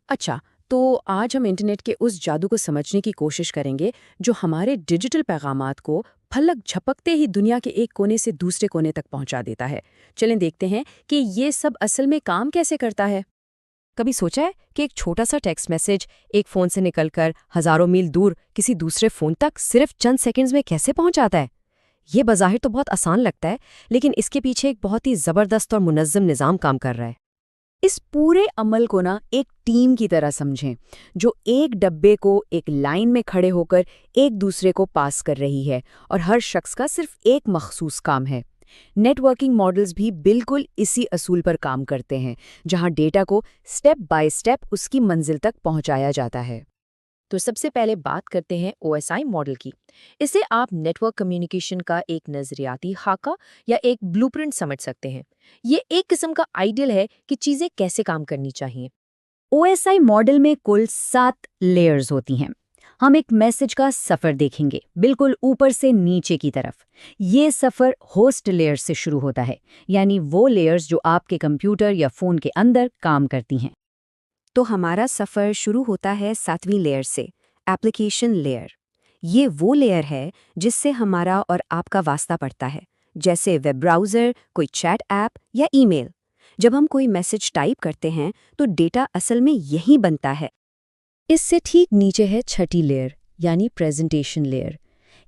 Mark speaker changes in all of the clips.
Speaker 1: अच्छा, तो आज हम इंटरनेट के उस जादू को समझने की कोशिश करेंगे जो हमारे डिजिटल पैगामात को फलक झपकते ही दुनिया के एक कोने से दूसरे कोने तक पहुंचा देता है। चलें देखते हैं कि ये सब असल में काम कैसे करता है।
Speaker 2: कभी सोचा है कि एक छोटा सा टेक्स्ट मैसेज एक फ़ोन से निकलकर हज़ारों मील दूर किसी दूसरे फ़ोन तक सिर्फ चंद सेकंड्स में कैसे पहुंच जाता है? ये बज़ाहिर तो बहुत आसान लगता है, लेकिन इसके पीछे एक बहुत ही ज़बरदस्त और मुनज़्ज़म निज़ाम काम कर रहा है।
Speaker 1: इस पूरे अमल को ना एक टीम की तरह समझें, जो एक डब्बे को एक लाइन में खड़े होकर एक दूसरे को पास कर रही है और हर शख्स का सिर्फ एक मखसूस काम है। नेटवर्किंग मॉडल्स भी बिल्कुल इसी असूल पर काम करते हैं, जहां डेटा को स्टेप बाय स्टेप उसकी मंजिल तक पहुंचाया जाता है। तो सबसे पहले बात करते हैं OSI मॉडल की। इसे आप नेटवर्क कम्युनिकेशन का एक नजरियाती खाका या एक ब्लूप्रिंट समझ सकते हैं। ये एक किस्म का आइडियल है कि चीजें कैसे काम करनी चाहिए।
Speaker 3: OSI मॉडल में कुल 7 लेयर्स होती हैं। हम एक मैसेज का सफ़र देखेंगे, बिल्कुल ऊपर से नीचे की तरफ। ये सफ़र होस्ट लेयर से शुरू होता है, यानी वो लेयर्स जो आपके कंप्यूटर या फ़ोन के अंदर काम करती हैं।
Speaker 2: तो हमारा सफ़र शुरू होता है 7वीं लेयर से, एप्लीकेशन लेयर। ये वो लेयर है जिससे हमारा और आपका वास्ता पड़ता है, जैसे वेब ब्राउज़र, कोई चैट ऐप या ईमेल। जब हम कोई मैसेज टाइप करते हैं तो डेटा असल में यहीं बनता है।
Speaker 3: इससे ठीक नीचे है छठी लेयर, यानी प्रेजेंटेशन लेयर।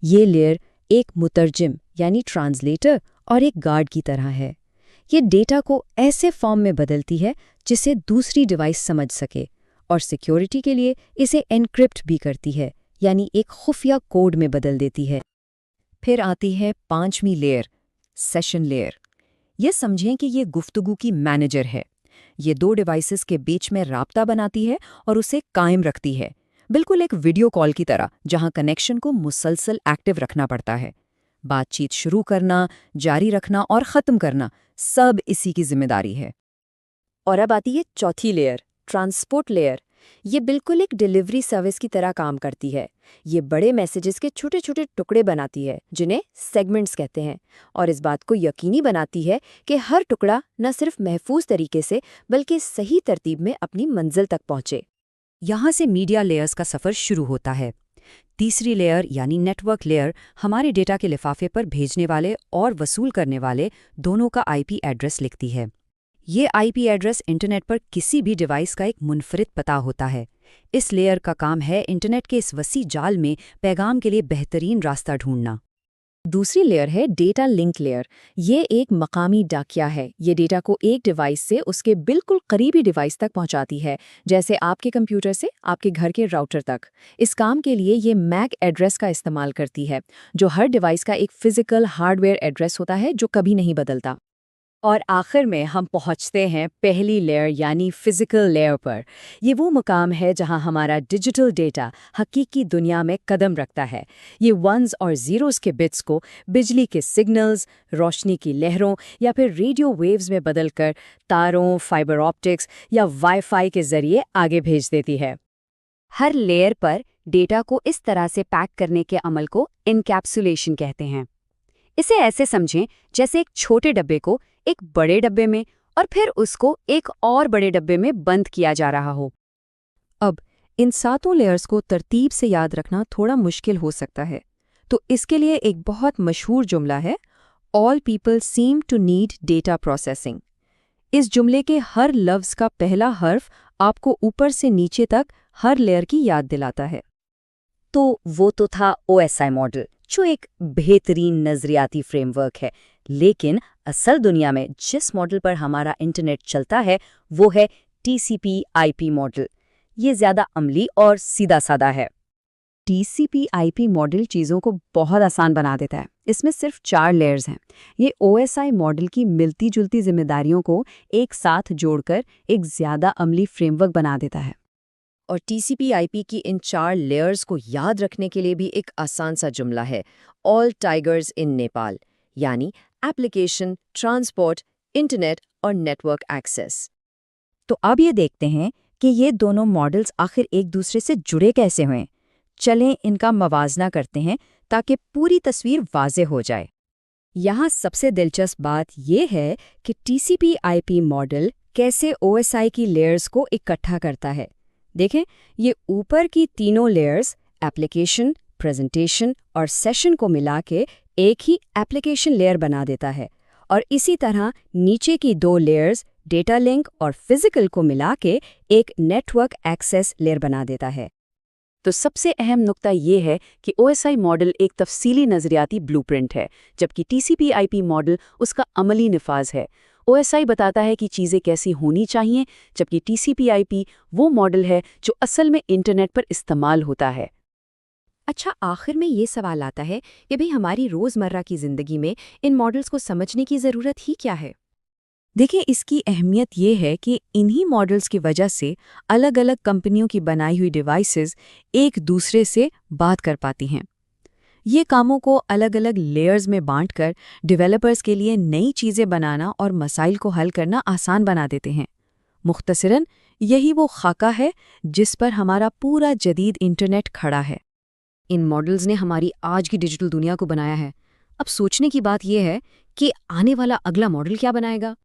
Speaker 3: ये लेयर एक मुतरजिम यानी ट्रांसलेटर और एक गार्ड की तरह है। ये डेटा को ऐसे फॉर्म में बदलती है जिसे दूसरी डिवाइस समझ सके, और सिक्योरिटी के लिए इसे एनक्रिप्ट भी करती है, यानी एक खुफिया कोड में बदल देती है।
Speaker 2: फिर आती है 5वीं लेयर, सेशन लेयर। ये समझें कि ये गुफ्तगू की मैनेजर है। ये 2 डिवाइसेस के बीच में राब्ता बनाती है और उसे कायम रखती है, बिल्कुल एक वीडियो कॉल की तरह, जहां कनेक्शन को मुसलसल एक्टिव रखना पड़ता है। बातचीत शुरू करना, जारी रखना और ख़त्म करना सब इसी की जिम्मेदारी है।
Speaker 1: और अब आती है चौथी लेयर, ट्रांसपोर्ट लेयर। ये बिल्कुल एक डिलीवरी सर्विस की तरह काम करती है। ये बड़े मैसेजेस के छोटे छोटे टुकड़े बनाती है, जिन्हें सेगमेंट्स कहते हैं, और इस बात को यकीनी बनाती है कि हर टुकड़ा न सिर्फ महफूज तरीके से बल्कि सही तरतीब में अपनी मंजिल तक पहुंचे।
Speaker 2: यहाँ से मीडिया लेयर्स का सफ़र शुरू होता है। तीसरी लेयर यानी नेटवर्क लेयर हमारे डेटा के लिफाफे पर भेजने वाले और वसूल करने वाले दोनों का IP एड्रेस लिखती है। ये IP एड्रेस इंटरनेट पर किसी भी डिवाइस का एक मुनफरिद पता होता है। इस लेयर का काम है इंटरनेट के इस वसी जाल में पैगाम के लिए बेहतरीन रास्ता ढूंढना।
Speaker 1: दूसरी लेयर है डेटा लिंक लेयर। ये एक मकामी डाकिया है। ये डेटा को एक डिवाइस से उसके बिल्कुल करीबी डिवाइस तक पहुंचाती है, जैसे आपके कंप्यूटर से आपके घर के राउटर तक। इस काम के लिए ये मैक एड्रेस का इस्तेमाल करती है, जो हर डिवाइस का एक फिजिकल हार्डवेयर एड्रेस होता है जो कभी नहीं बदलता। और आखिर में हम पहुंचते हैं पहली लेयर यानी फिजिकल लेयर पर। ये वो मुकाम है जहां हमारा डिजिटल डेटा हकीकी दुनिया में कदम रखता है। ये वंस और ज़ीरोज़ के बिट्स को बिजली के सिग्नल्स, रोशनी की लहरों या फिर रेडियो वेव्स में बदलकर तारों, फाइबर ऑप्टिक्स या वाईफाई के जरिए आगे भेज देती है।
Speaker 3: हर लेयर पर डेटा को इस तरह से पैक करने के अमल को एनकैप्सुलेशन कहते हैं। इसे ऐसे समझें जैसे एक छोटे डब्बे को एक बड़े डब्बे में और फिर उसको एक और बड़े डब्बे में बंद किया जा रहा हो।
Speaker 2: अब इन 7 लेयर्स को तरतीब से याद रखना थोड़ा मुश्किल हो सकता है, तो इसके लिए एक बहुत मशहूर जुमला है, all people seem to need data processing. इस जुमले के हर लफ्ज़ का पहला हर्फ आपको ऊपर से नीचे तक हर लेयर की याद दिलाता है।
Speaker 3: तो वो तो था OSI मॉडल, जो एक बेहतरीन नजरियाती फ्रेमवर्क है, लेकिन असल दुनिया में जिस मॉडल पर हमारा इंटरनेट चलता है वो है TCP/IP मॉडल। ये ज़्यादा अमली और सीधा साधा है।
Speaker 2: TCP/IP मॉडल चीज़ों को बहुत आसान बना देता है। इसमें सिर्फ 4 लेयर्स हैं। ये OSI मॉडल की मिलती जुलती जिम्मेदारियों को एक साथ जोड़कर एक ज़्यादा अमली फ्रेमवर्क बना देता है।
Speaker 1: और TCP/IP की इन 4 लेयर्स को याद रखने के लिए भी एक आसान सा जुमला है, ऑल टाइगर्स इन नेपाल, यानी एप्लीकेशन, ट्रांसपोर्ट, इंटरनेट और नेटवर्क एक्सेस।
Speaker 3: तो अब ये देखते हैं कि ये दोनों मॉडल्स आखिर एक दूसरे से जुड़े कैसे हुए। चलें इनका मवाजना करते हैं ताकि पूरी तस्वीर वाज़ेह हो जाए। यहाँ सबसे दिलचस्प बात ये है कि TCP/IP मॉडल कैसे OSI की लेयर्स को इकट्ठा करता है। देखें, ये ऊपर की तीनों लेयर्स एप्लीकेशन, प्रेजेंटेशन और सेशन को मिला के एक ही एप्लीकेशन लेयर बना देता है, और इसी तरह नीचे की 2 लेयर्स डेटा लिंक और फिजिकल को मिला के एक नेटवर्क एक्सेस लेयर बना देता है।
Speaker 1: तो सबसे अहम नुक्ता ये है कि OSI मॉडल एक तफसीली नज़रियाती ब्लूप्रिंट है, जबकि TCP/IP मॉडल उसका अमली निफाज है। OSI बताता है कि चीज़ें कैसी होनी चाहिए, जबकि TCP/IP वो मॉडल है जो असल में इंटरनेट पर इस्तेमाल होता है।
Speaker 2: अच्छा, आखिर में ये सवाल आता है कि भाई हमारी रोज़मर्रा की ज़िंदगी में इन मॉडल्स को समझने की ज़रूरत ही क्या है?
Speaker 1: देखिए, इसकी अहमियत ये है कि इन्हीं मॉडल्स की वजह से अलग अलग कंपनियों की बनाई हुई डिवाइसेस एक दूसरे से बात कर पाती हैं। ये कामों को अलग अलग लेयर्स में बांटकर डेवलपर्स के लिए नई चीज़ें बनाना और मसाइल को हल करना आसान बना देते हैं। मुख्तसरन यही वो खाका है जिस पर हमारा पूरा जदीद इंटरनेट खड़ा है।
Speaker 2: इन मॉडल्स ने हमारी आज की डिजिटल दुनिया को बनाया है। अब सोचने की बात यह है कि आने वाला अगला मॉडल क्या बनाएगा?